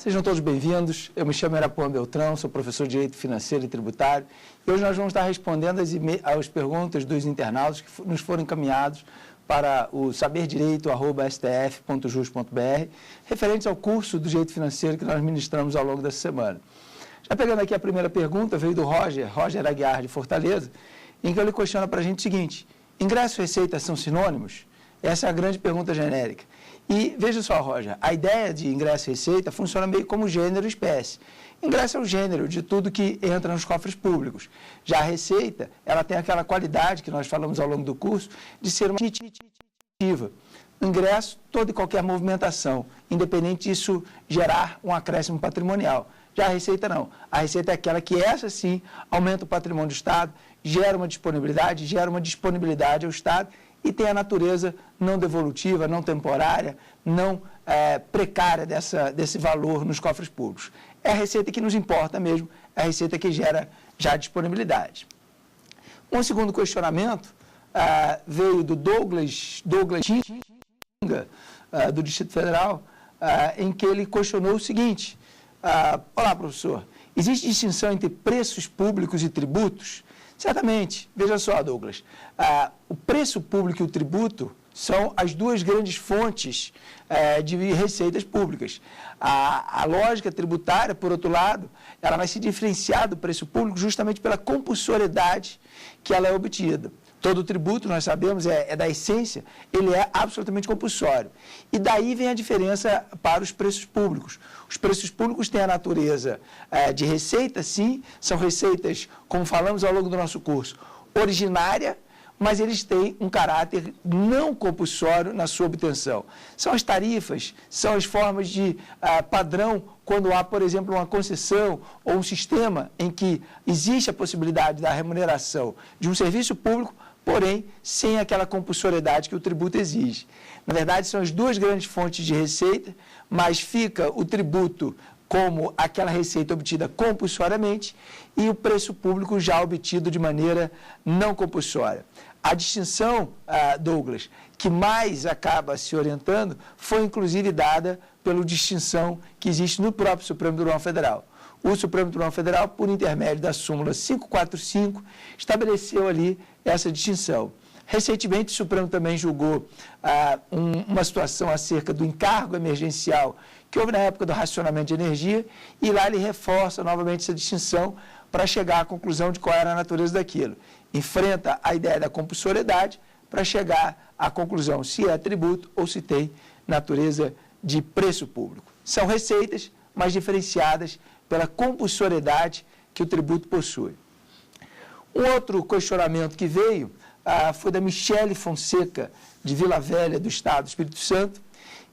Sejam todos bem-vindos. Eu me chamo Irapuan Beltrão, sou professor de Direito Financeiro e Tributário. E hoje nós vamos estar respondendo às perguntas dos internautas que nos foram encaminhados para o saberdireito@stf.jus.br, referentes ao curso do Direito Financeiro que nós ministramos ao longo dessa semana. Já pegando aqui a primeira pergunta, veio do Roger Aguiar, de Fortaleza, em que ele questiona para a gente o seguinte: ingresso e receita são sinônimos? Essa é a grande pergunta genérica. E veja só, Roger, a ideia de ingresso e receita funciona meio como gênero e espécie. Ingresso é o gênero de tudo que entra nos cofres públicos. Já a receita, ela tem aquela qualidade que nós falamos ao longo do curso, de ser uma iniciativa. Ingresso, toda e qualquer movimentação, independente disso gerar um acréscimo patrimonial. Já a receita não. A receita é aquela que, essa sim, aumenta o patrimônio do Estado, gera uma disponibilidade ao Estado e tem a natureza não devolutiva, não temporária, não precária desse valor nos cofres públicos. É a receita que nos importa mesmo, é a receita que gera já disponibilidade. Um segundo questionamento veio do Douglas Tinga, do Distrito Federal, em que ele questionou o seguinte: olá, professor, existe distinção entre preços públicos e tributos? Certamente. Veja só, Douglas, o preço público e o tributo são as duas grandes fontes de receitas públicas. A lógica tributária, por outro lado, ela vai se diferenciar do preço público justamente pela compulsoriedade que ela é obtida. Todo tributo, nós sabemos, é da essência, ele é absolutamente compulsório. E daí vem a diferença para os preços públicos. Os preços públicos têm a natureza de receita, sim, são receitas, como falamos ao longo do nosso curso, originária, mas eles têm um caráter não compulsório na sua obtenção. São as tarifas, são as formas de padrão, quando há, por exemplo, uma concessão ou um sistema em que existe a possibilidade da remuneração de um serviço público, porém, sem aquela compulsoriedade que o tributo exige. Na verdade, são as duas grandes fontes de receita, mas fica o tributo como aquela receita obtida compulsoriamente e o preço público já obtido de maneira não compulsória. A distinção, Douglas, que mais acaba se orientando, foi inclusive dada pela distinção que existe no próprio Supremo Tribunal Federal. O Supremo Tribunal Federal, por intermédio da súmula 545, estabeleceu ali essa distinção. Recentemente, o Supremo também julgou uma situação acerca do encargo emergencial que houve na época do racionamento de energia, e lá ele reforça novamente essa distinção para chegar à conclusão de qual era a natureza daquilo. Enfrenta a ideia da compulsoriedade para chegar à conclusão se é tributo ou se tem natureza de preço público. São receitas, mas diferenciadas pela compulsoriedade que o tributo possui. Um outro questionamento que veio foi da Michele Fonseca, de Vila Velha, do Estado do Espírito Santo,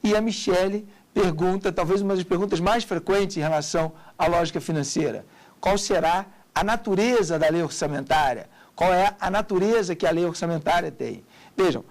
e a Michele pergunta, talvez uma das perguntas mais frequentes em relação à lógica financeira: qual será a natureza da lei orçamentária? Qual é a natureza que a lei orçamentária tem? Vejam,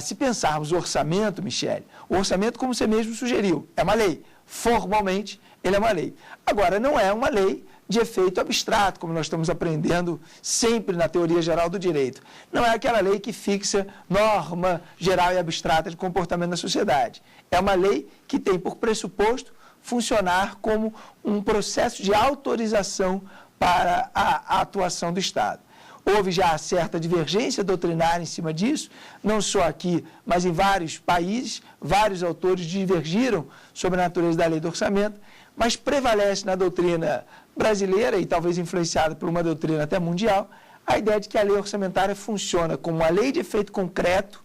se pensarmos o orçamento, Michele, o orçamento, como você mesmo sugeriu, é uma lei. Formalmente, ele é uma lei. Agora, não é uma lei de efeito abstrato, como nós estamos aprendendo sempre na teoria geral do direito. Não é aquela lei que fixa norma geral e abstrata de comportamento na sociedade. É uma lei que tem por pressuposto funcionar como um processo de autorização para a atuação do Estado. Houve já certa divergência doutrinária em cima disso, não só aqui, mas em vários países, vários autores divergiram sobre a natureza da lei do orçamento, mas prevalece na doutrina brasileira, e talvez influenciada por uma doutrina até mundial, a ideia de que a lei orçamentária funciona como uma lei de efeito concreto,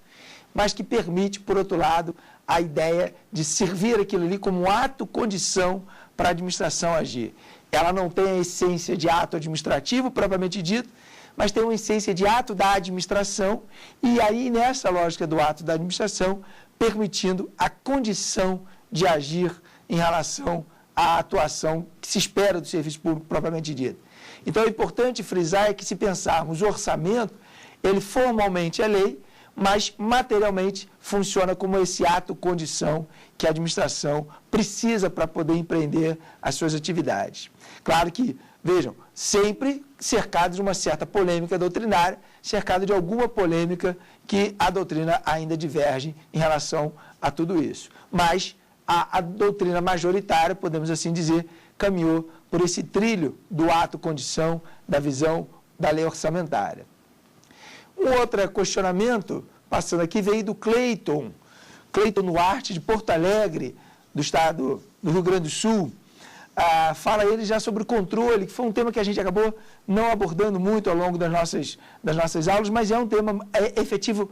mas que permite, por outro lado, a ideia de servir aquilo ali como um ato-condição para a administração agir. Ela não tem a essência de ato administrativo, propriamente dito, mas tem uma essência de ato da administração, e aí, nessa lógica do ato da administração, permitindo a condição de agir em relação à atuação que se espera do serviço público propriamente dito. Então, é importante frisar que, se pensarmos o orçamento, ele formalmente é lei, mas materialmente funciona como esse ato-condição que a administração precisa para poder empreender as suas atividades. Claro que, vejam, sempre cercado de uma certa polêmica doutrinária, cercado de alguma polêmica que a doutrina ainda diverge em relação a tudo isso. Mas a doutrina majoritária, podemos assim dizer, caminhou por esse trilho do ato-condição da visão da lei orçamentária. Um outro questionamento, passando aqui, veio do Cleiton Duarte, de Porto Alegre, do estado do Rio Grande do Sul. Fala ele já sobre o controle, que foi um tema que a gente acabou não abordando muito ao longo das nossas aulas, mas é um tema efetivo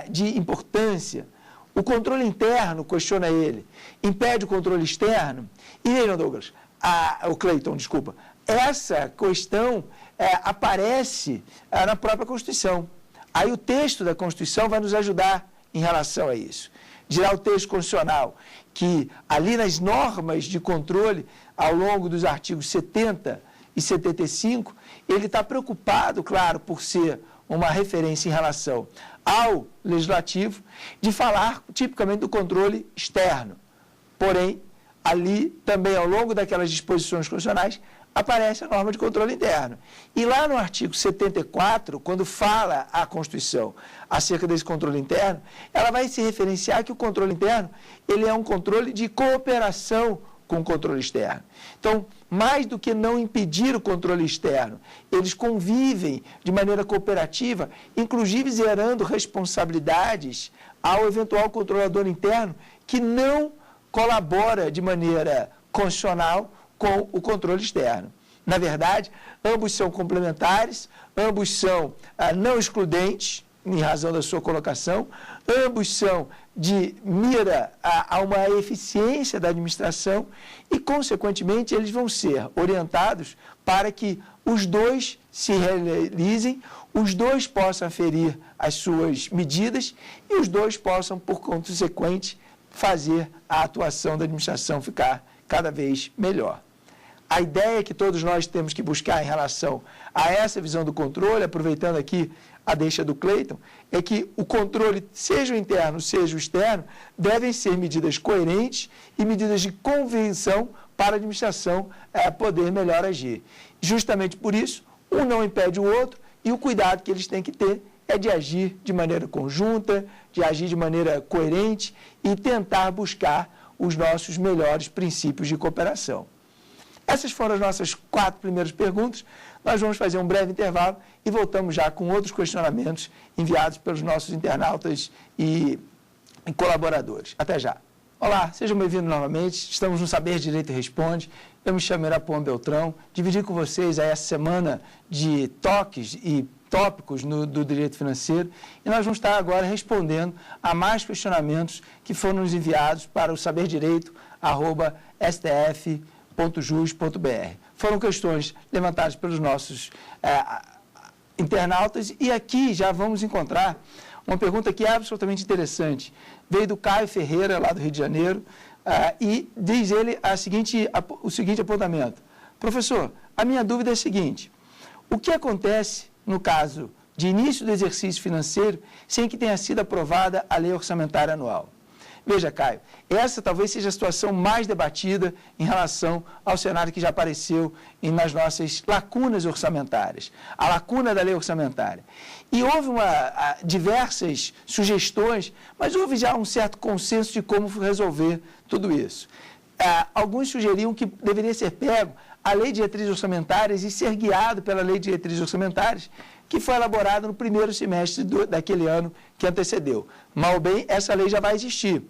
de importância. O controle interno, questiona ele, impede o controle externo? E vejam, Douglas, o Cleiton, desculpa, essa questão aparece na própria Constituição. Aí o texto da Constituição vai nos ajudar em relação a isso. Dirá o texto constitucional que ali nas normas de controle, ao longo dos artigos 70 e 75, ele está preocupado, claro, por ser uma referência em relação ao legislativo, de falar tipicamente do controle externo. Porém, ali também, ao longo daquelas disposições constitucionais, aparece a norma de controle interno. E lá no artigo 74, quando fala a Constituição acerca desse controle interno, ela vai se referenciar que o controle interno ele é um controle de cooperação com o controle externo. Então, mais do que não impedir o controle externo, eles convivem de maneira cooperativa, inclusive gerando responsabilidades ao eventual controlador interno que não colabora de maneira constitucional com o controle externo. Na verdade, ambos são complementares, ambos são não excludentes, em razão da sua colocação, ambos são de mira a uma eficiência da administração e, consequentemente, eles vão ser orientados para que os dois se realizem, os dois possam aferir as suas medidas e os dois possam, por consequente, fazer a atuação da administração ficar cada vez melhor. A ideia que todos nós temos que buscar em relação a essa visão do controle, aproveitando aqui a deixa do Cleiton, é que o controle, seja o interno, seja o externo, devem ser medidas coerentes e medidas de convenção para a administração poder melhor agir. Justamente por isso, um não impede o outro e o cuidado que eles têm que ter é de agir de maneira conjunta, de agir de maneira coerente e tentar buscar os nossos melhores princípios de cooperação. Essas foram as nossas 4 primeiras perguntas. Nós vamos fazer um breve intervalo e voltamos já com outros questionamentos enviados pelos nossos internautas e colaboradores. Até já. Olá, sejam bem-vindos novamente. Estamos no Saber Direito Responde. Eu me chamo Irapuan Beltrão. Dividi com vocês essa semana de toques e tópicos do direito financeiro e nós vamos estar agora respondendo a mais questionamentos que foram nos enviados para o saberdireito@stf.jus.br. Foram questões levantadas pelos nossos internautas e aqui já vamos encontrar uma pergunta que é absolutamente interessante. Veio do Caio Ferreira, lá do Rio de Janeiro, e diz ele o seguinte apontamento. Professor, a minha dúvida é a seguinte: o que acontece no caso de início do exercício financeiro sem que tenha sido aprovada a lei orçamentária anual? Veja, Caio, essa talvez seja a situação mais debatida em relação ao cenário que já apareceu nas nossas lacunas orçamentárias, a lacuna da lei orçamentária. E houve diversas sugestões, mas houve já um certo consenso de como resolver tudo isso. Alguns sugeriam que deveria ser pego a lei de diretrizes orçamentárias e ser guiado pela lei de diretrizes orçamentárias, que foi elaborada no primeiro semestre daquele ano que antecedeu. Mal ou bem, essa lei já vai existir.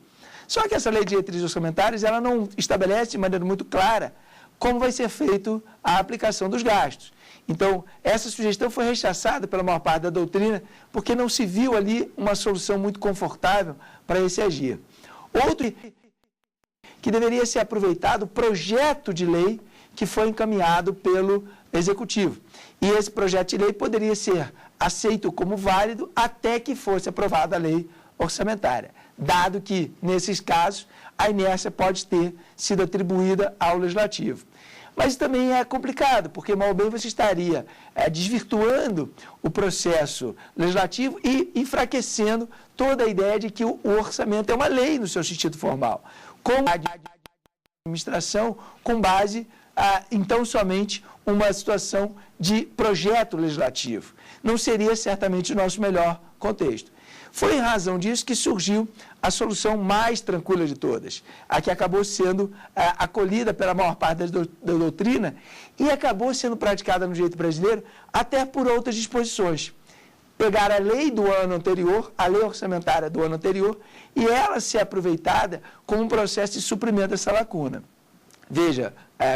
Só que essa lei de diretrizes orçamentárias, ela não estabelece de maneira muito clara como vai ser feita a aplicação dos gastos. Então, essa sugestão foi rechaçada pela maior parte da doutrina, porque não se viu ali uma solução muito confortável para esse agir. Outro que deveria ser aproveitado o projeto de lei que foi encaminhado pelo Executivo. E esse projeto de lei poderia ser aceito como válido até que fosse aprovada a lei orçamentária, dado que, nesses casos, a inércia pode ter sido atribuída ao Legislativo. Mas também é complicado, porque mal bem você estaria desvirtuando o processo legislativo e enfraquecendo toda a ideia de que o orçamento é uma lei no seu sentido formal, com a administração com base então somente uma situação de projeto legislativo. Não seria certamente o nosso melhor contexto. Foi em razão disso que surgiu a solução mais tranquila de todas, a que acabou sendo acolhida pela maior parte da doutrina e acabou sendo praticada no direito brasileiro até por outras disposições. Pegar a lei do ano anterior, a lei orçamentária do ano anterior, e ela ser aproveitada como um processo de suprimento dessa lacuna. Veja,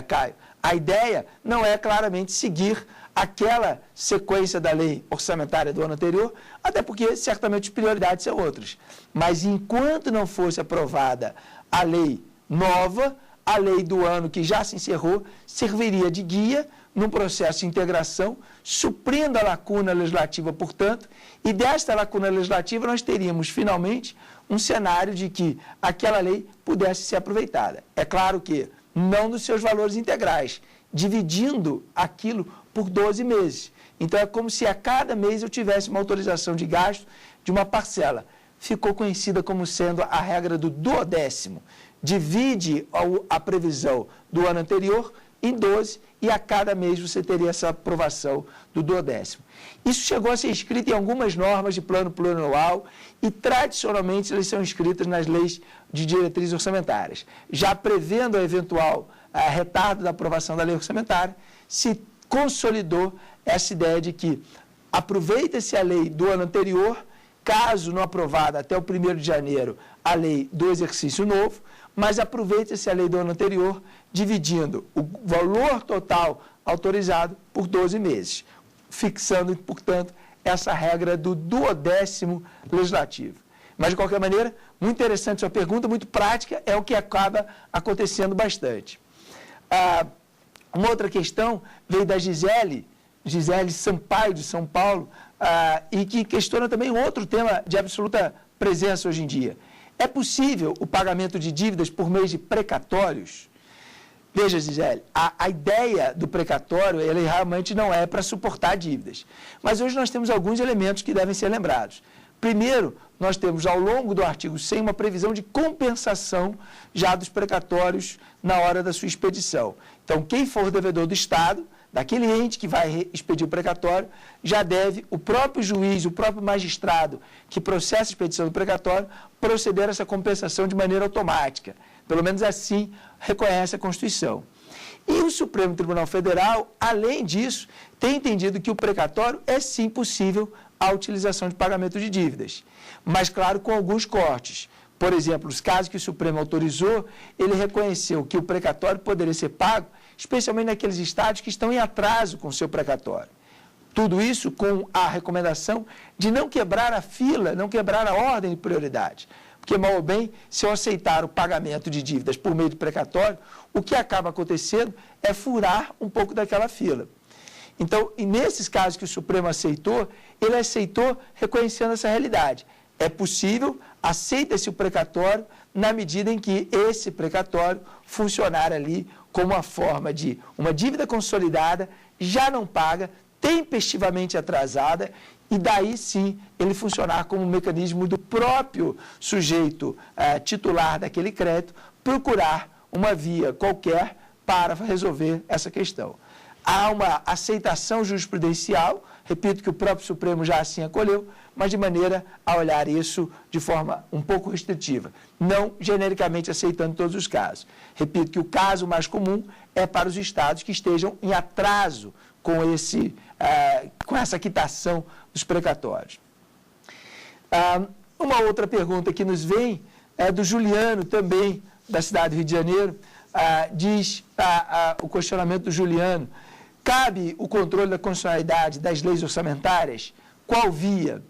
Caio, a ideia não é claramente seguir aquela sequência da lei orçamentária do ano anterior, até porque certamente as prioridades são outras. Mas enquanto não fosse aprovada a lei nova, a lei do ano que já se encerrou serviria de guia num processo de integração, suprindo a lacuna legislativa, portanto, e desta lacuna legislativa nós teríamos, finalmente, um cenário de que aquela lei pudesse ser aproveitada. É claro que não nos seus valores integrais, dividindo aquilo por 12 meses. Então, é como se a cada mês eu tivesse uma autorização de gasto de uma parcela. Ficou conhecida como sendo a regra do duodécimo. Divide a previsão do ano anterior em 12 e a cada mês você teria essa aprovação do duodécimo. Isso chegou a ser escrito em algumas normas de plano plurianual e, tradicionalmente, elas são escritas nas leis de diretrizes orçamentárias. Já prevendo o eventual retardo da aprovação da lei orçamentária, se consolidou essa ideia de que aproveita-se a lei do ano anterior, caso não aprovada até o 1º de janeiro a lei do exercício novo, mas aproveita-se a lei do ano anterior, dividindo o valor total autorizado por 12 meses, fixando, portanto, essa regra do duodécimo legislativo. Mas, de qualquer maneira, muito interessante sua pergunta, muito prática, é o que acaba acontecendo bastante. Uma outra questão veio da Gisele Sampaio, de São Paulo, e que questiona também um outro tema de absoluta presença hoje em dia. É possível o pagamento de dívidas por meio de precatórios? Veja, Gisele, a ideia do precatório, ele realmente não é para suportar dívidas. Mas hoje nós temos alguns elementos que devem ser lembrados. Primeiro, nós temos ao longo do artigo 100 uma previsão de compensação já dos precatórios na hora da sua expedição. Então, quem for devedor do Estado, daquele ente que vai expedir o precatório, já deve o próprio juiz, o próprio magistrado que processa a expedição do precatório, proceder a essa compensação de maneira automática. Pelo menos assim reconhece a Constituição. E o Supremo Tribunal Federal, além disso, tem entendido que o precatório é sim possível a utilização de pagamento de dívidas, mas claro, com alguns cortes. Por exemplo, os casos que o Supremo autorizou, ele reconheceu que o precatório poderia ser pago, especialmente naqueles estados que estão em atraso com o seu precatório. Tudo isso com a recomendação de não quebrar a fila, não quebrar a ordem de prioridade. Porque, mal ou bem, se eu aceitar o pagamento de dívidas por meio de precatório, o que acaba acontecendo é furar um pouco daquela fila. Então, e nesses casos que o Supremo aceitou, ele aceitou reconhecendo essa realidade. É possível, aceita-se o precatório na medida em que esse precatório funcionar ali como uma forma de uma dívida consolidada, já não paga, tempestivamente atrasada, e daí sim ele funcionar como um mecanismo do próprio sujeito titular daquele crédito procurar uma via qualquer para resolver essa questão. Há uma aceitação jurisprudencial, repito que o próprio Supremo já assim acolheu, mas de maneira a olhar isso de forma um pouco restritiva, não genericamente aceitando todos os casos. Repito que o caso mais comum é para os estados que estejam em atraso com essa quitação dos precatórios. Uma outra pergunta que nos vem é do Juliano, também da cidade do Rio de Janeiro, diz o questionamento do Juliano: cabe o controle da constitucionalidade das leis orçamentárias? Qual via?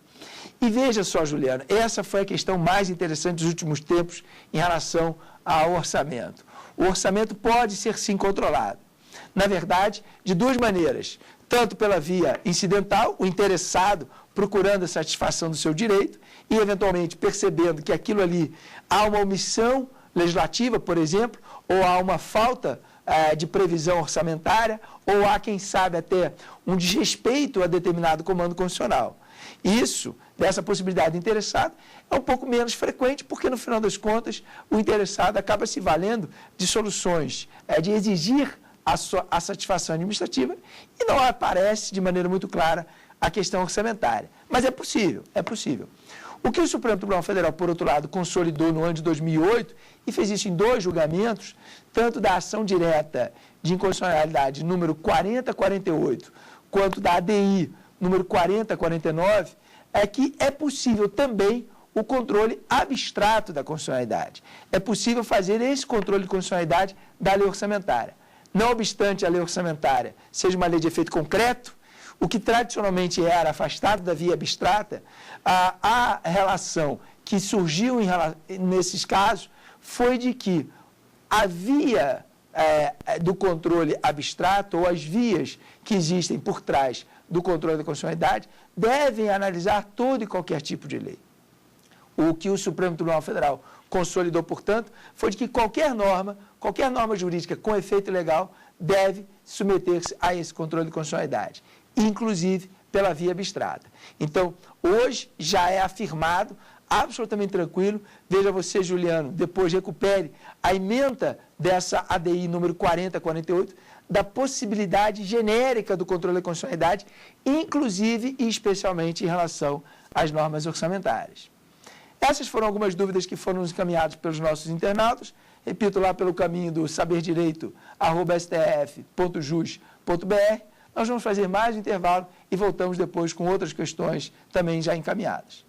E veja só, Juliano, essa foi a questão mais interessante dos últimos tempos em relação ao orçamento. O orçamento pode ser sim controlado. Na verdade, de duas maneiras. Tanto pela via incidental, o interessado procurando a satisfação do seu direito e, eventualmente, percebendo que aquilo ali há uma omissão legislativa, por exemplo, ou há uma falta de previsão orçamentária, ou há, quem sabe, até um desrespeito a determinado comando constitucional. Isso, dessa possibilidade do interessado, é um pouco menos frequente, porque, no final das contas, o interessado acaba se valendo de soluções de exigir a satisfação administrativa e não aparece de maneira muito clara a questão orçamentária. Mas é possível, é possível. O que o Supremo Tribunal Federal, por outro lado, consolidou no ano de 2008 e fez isso em 2 julgamentos, tanto da ação direta de inconstitucionalidade número 4048, quanto da ADI número 4049, é que é possível também o controle abstrato da constitucionalidade. É possível fazer esse controle de constitucionalidade da lei orçamentária. Não obstante a lei orçamentária seja uma lei de efeito concreto, o que tradicionalmente era afastado da via abstrata, a relação que surgiu nesses casos foi de que a via do controle abstrato, ou as vias que existem por trás do controle da constitucionalidade, devem analisar todo e qualquer tipo de lei. O que o Supremo Tribunal Federal consolidou, portanto, foi de que qualquer norma jurídica com efeito legal deve submeter-se a esse controle de constitucionalidade, inclusive pela via abstrata. Então, hoje já é afirmado, absolutamente tranquilo, veja você, Juliano, depois recupere a ementa dessa ADI número 4048, da possibilidade genérica do controle da constitucionalidade, inclusive e especialmente em relação às normas orçamentárias. Essas foram algumas dúvidas que foram encaminhadas pelos nossos internautas. Repito, lá pelo caminho do saberdireito@stf.jus.br. Nós vamos fazer mais um intervalo e voltamos depois com outras questões também já encaminhadas.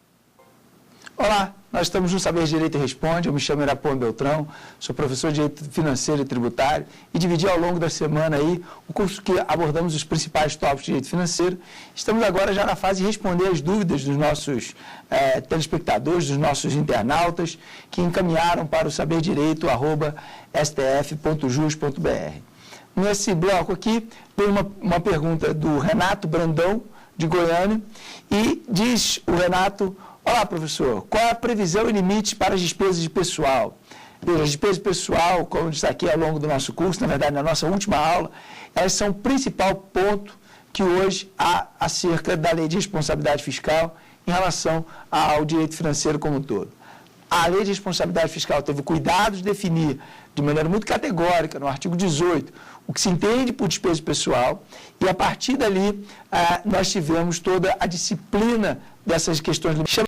Olá, nós estamos no Saber Direito e Responde. Eu me chamo Irapô Beltrão, sou professor de Direito Financeiro e Tributário e dividi ao longo da semana aí o curso que abordamos os principais tópicos de Direito Financeiro. Estamos agora já na fase de responder as dúvidas dos nossos telespectadores, dos nossos internautas que encaminharam para o saberdireito@stf.jus.br. Nesse bloco aqui, tem uma pergunta do Renato Brandão, de Goiânia, e diz o Renato: olá, professor, qual é a previsão e limite para as despesas de pessoal? Veja, as despesas de pessoal, como eu destaquei ao longo do nosso curso, na verdade, na nossa última aula, elas são o principal ponto que hoje há acerca da lei de responsabilidade fiscal em relação ao direito financeiro como um todo. A lei de responsabilidade fiscal teve o cuidado de definir de maneira muito categórica, no artigo 18, o que se entende por despesa pessoal, e a partir dali nós tivemos toda a disciplina dessas questões. Chama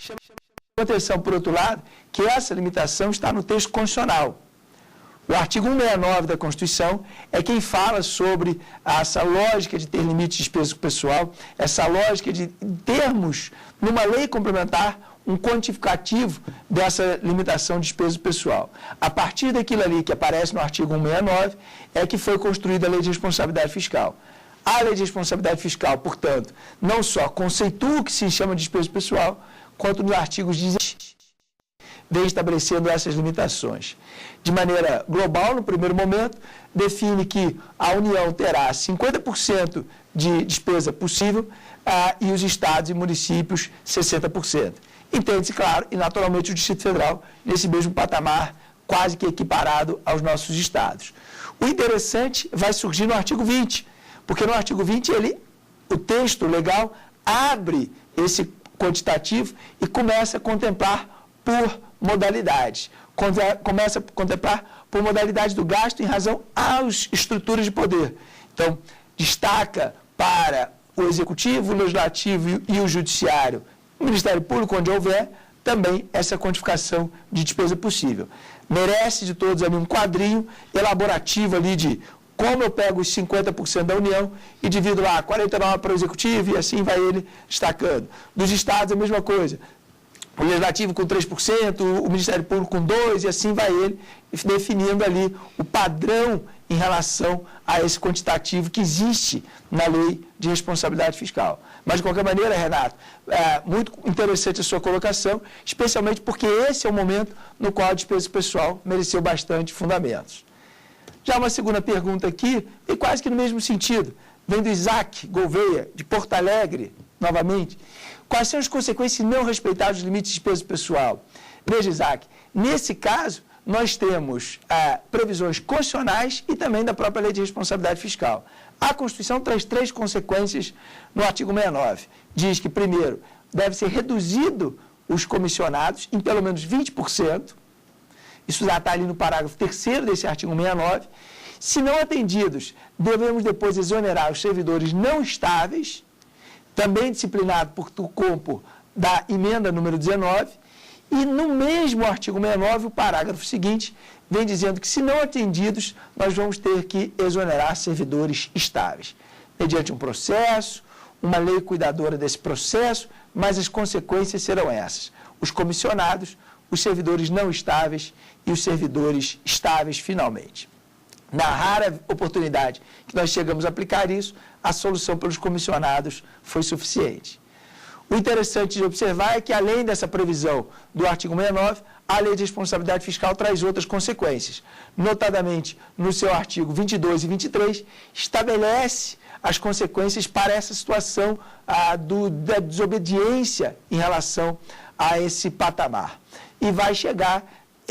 atenção, por outro lado, que essa limitação está no texto constitucional. O artigo 169 da Constituição é quem fala sobre essa lógica de ter limite de despesa pessoal, essa lógica de termos, numa lei complementar, um quantificativo dessa limitação de despesa pessoal. A partir daquilo ali que aparece no artigo 169, é que foi construída a Lei de Responsabilidade Fiscal. A Lei de Responsabilidade Fiscal, portanto, não só conceitua o que se chama de despesa pessoal, quanto nos artigos 17 vem estabelecendo essas limitações. De maneira global, no primeiro momento, define que a União terá 50% de despesa possível e os estados e municípios 60%. Entende-se, claro, e naturalmente o Distrito Federal nesse mesmo patamar, quase que equiparado aos nossos estados. O interessante vai surgir no artigo 20, porque no artigo 20 o texto legal abre esse quantitativo e começa a contemplar por modalidades. Começa a contemplar por modalidade do gasto em razão às estruturas de poder. Então, destaca para o Executivo, o Legislativo e o Judiciário, o Ministério Público, onde houver, também essa quantificação de despesa possível. Merece de todos ali um quadrinho elaborativo ali de como eu pego os 50% da União e divido lá 49% para o Executivo e assim vai ele destacando. Dos Estados, a mesma coisa. O Legislativo com 3%, o Ministério Público com 2%, e assim vai ele, definindo ali o padrão em relação a esse quantitativo que existe na Lei de Responsabilidade Fiscal. Mas, de qualquer maneira, Renato, é muito interessante a sua colocação, especialmente porque esse é o momento no qual a despesa pessoal mereceu bastante fundamentos. Já uma segunda pergunta aqui, e quase que no mesmo sentido, vem do Isaac Gouveia, de Porto Alegre, novamente. Quais são as consequências se não respeitar os limites de despesa pessoal? Veja, Isaac, nesse caso, nós temos previsões constitucionais e também da própria Lei de Responsabilidade Fiscal. A Constituição traz 3 consequências no artigo 69. Diz que, primeiro, deve ser reduzido os comissionados em pelo menos 20%. Isso já está ali no parágrafo 3º desse artigo 69. Se não atendidos, devemos depois exonerar os servidores não estáveis, também disciplinado por Tucumpo da emenda número 19, e no mesmo artigo 69, o parágrafo seguinte vem dizendo que, se não atendidos, nós vamos ter que exonerar servidores estáveis, mediante um processo, uma lei cuidadora desse processo, mas as consequências serão essas: os comissionados, os servidores não estáveis e os servidores estáveis finalmente. Na rara oportunidade que nós chegamos a aplicar isso, a solução pelos comissionados foi suficiente. O interessante de observar é que, além dessa previsão do artigo 69, a Lei de Responsabilidade Fiscal traz outras consequências. Notadamente, no seu artigo 22 e 23, estabelece as consequências para essa situação da desobediência em relação a esse patamar. E vai chegar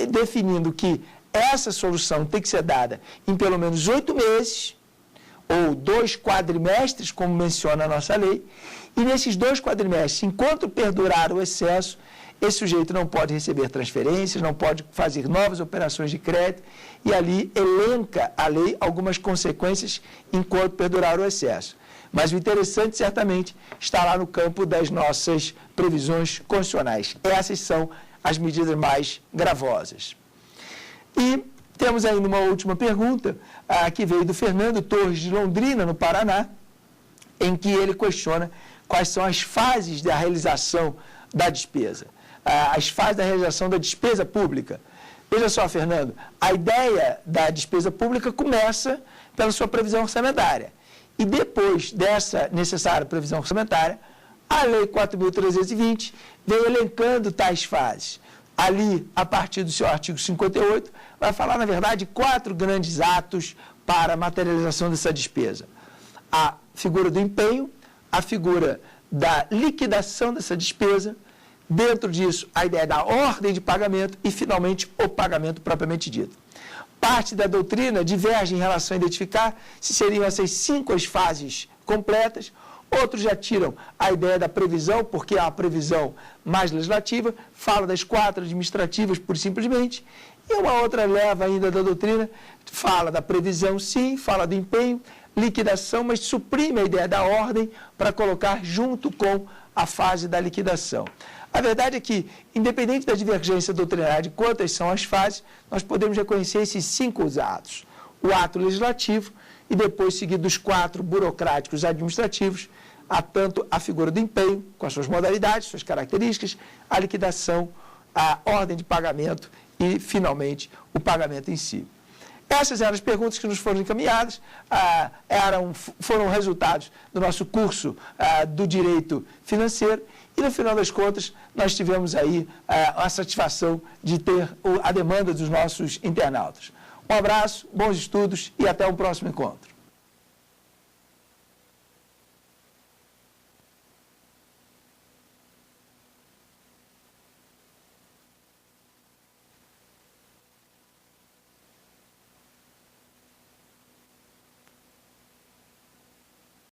definindo que essa solução tem que ser dada em pelo menos 8 meses, ou 2 quadrimestres, como menciona a nossa lei, e nesses 2 quadrimestres, enquanto perdurar o excesso, esse sujeito não pode receber transferências, não pode fazer novas operações de crédito, e ali elenca a lei algumas consequências enquanto perdurar o excesso. Mas o interessante, certamente, está lá no campo das nossas previsões constitucionais. Essas são as medidas mais gravosas. E temos ainda uma última pergunta, que veio do Fernando Torres, de Londrina, no Paraná, em que ele questiona quais são as fases da realização da despesa, as fases da realização da despesa pública. Veja só, Fernando, a ideia da despesa pública começa pela sua previsão orçamentária. E depois dessa necessária previsão orçamentária, a Lei 4.320 vem elencando tais fases. Ali, a partir do seu artigo 58, vai falar, na verdade, 4 grandes atos para a materialização dessa despesa: a figura do empenho, a figura da liquidação dessa despesa, dentro disso, a ideia da ordem de pagamento e, finalmente, o pagamento propriamente dito. Parte da doutrina diverge em relação a identificar se seriam essas 5 as fases completas. Outros já tiram a ideia da previsão, porque é a previsão mais legislativa, fala das 4 administrativas, pura e simplesmente, e uma outra leva ainda da doutrina, fala da previsão, sim, fala do empenho, liquidação, mas suprime a ideia da ordem para colocar junto com a fase da liquidação. A verdade é que, independente da divergência doutrinária de quantas são as fases, nós podemos reconhecer esses 5 atos: o ato legislativo, e depois, seguido dos 4 burocráticos administrativos, há tanto a figura do empenho, com as suas modalidades, suas características, a liquidação, a ordem de pagamento e, finalmente, o pagamento em si. Essas eram as perguntas que nos foram encaminhadas, foram resultados do nosso curso do Direito Financeiro, e, no final das contas, nós tivemos aí a satisfação de ter a demanda dos nossos internautas. Um abraço, bons estudos e até o próximo encontro.